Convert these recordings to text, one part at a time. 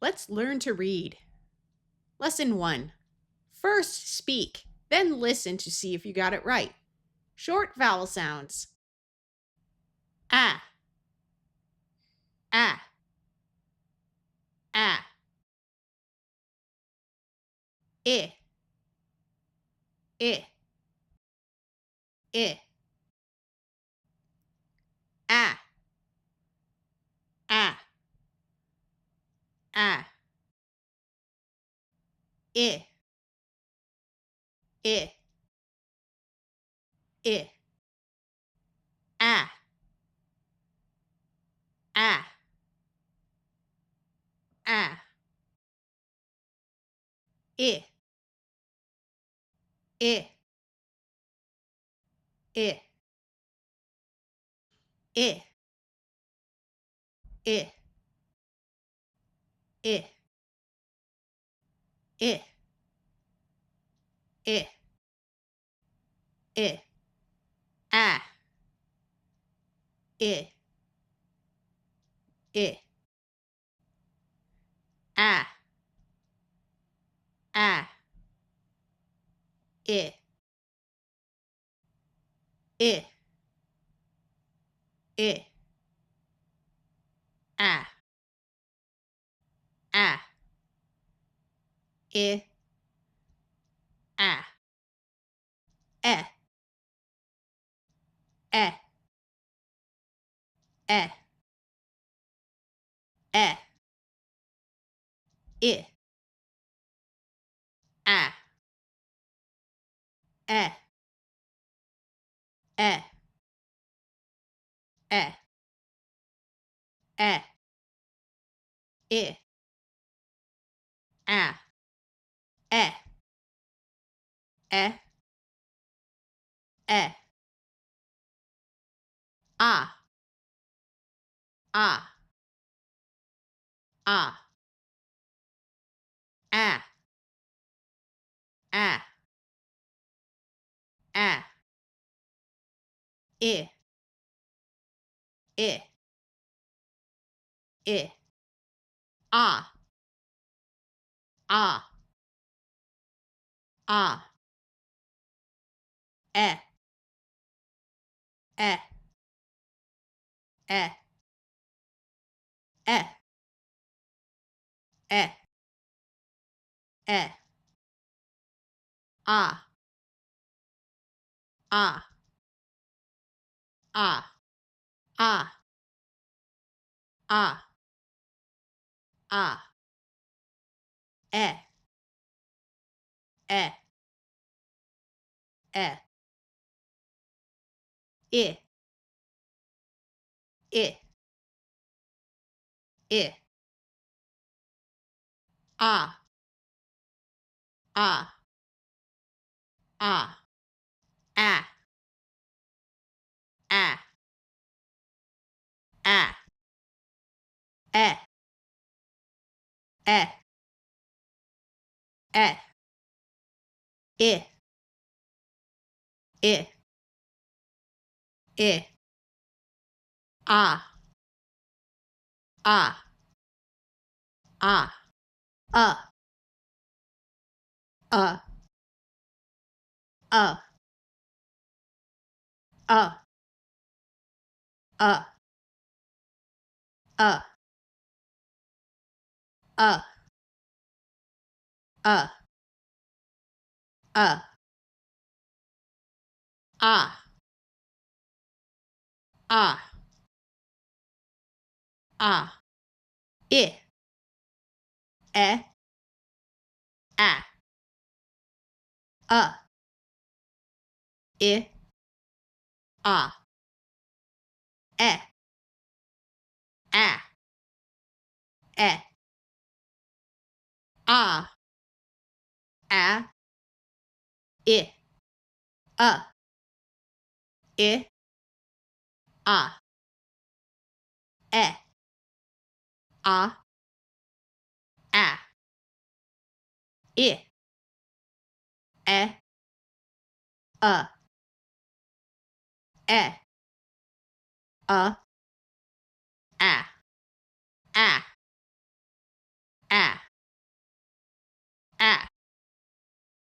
Let's learn to read. Lesson 1. First speak, then listen to see if you got it right. Short vowel sounds. Ah, ah, ah. I, I, I. Ah, ah, ah. I, I, I. Ah, ah, ah. I, I, I, I, I, I, I, I, I. Ah, I, I. Ah, ah. I, I, I. Ah, ah. I, ah. Eh, eh, eh, eh. I, ah, eh, eh, eh, eh. I, ah, eh, eh, eh. Ah, ah, ah. Ah, ah, ah. I, I, I. Ah, ah, ah. Eh, eh, eh, eh, eh, eh. Ah, ah, ah, ah, ah, ah. Eh, eh, eh. I, I, I. Ah, ah, ah. Ah, ah, ah. Eh, eh, eh. I, I, I. Ah, ah, ah. Uh, uh, uh, uh, uh, uh, uh, ah, ah, ah. I, eh, ah. I, ah. Eh, ah. Eh, ah. Ah. I, I, ah. Eh, ah. Ah. I, eh, eh, ah. Ah. ah, ah,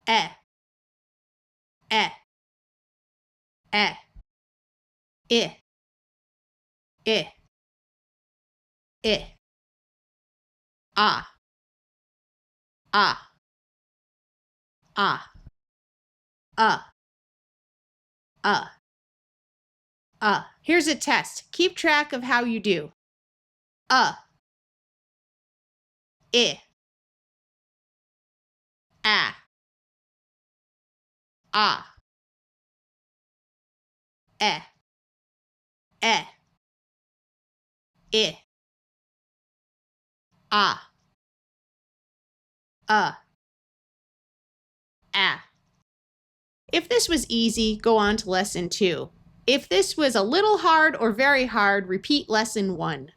eh, eh, eh, I, I, I, ah, ah, ah, uh, Here's a test. Keep track of how you do. I, ah, ah, eh, eh, I, ah, ah. If this was easy, go on to lesson 2. If this was a little hard or very hard, repeat lesson 1.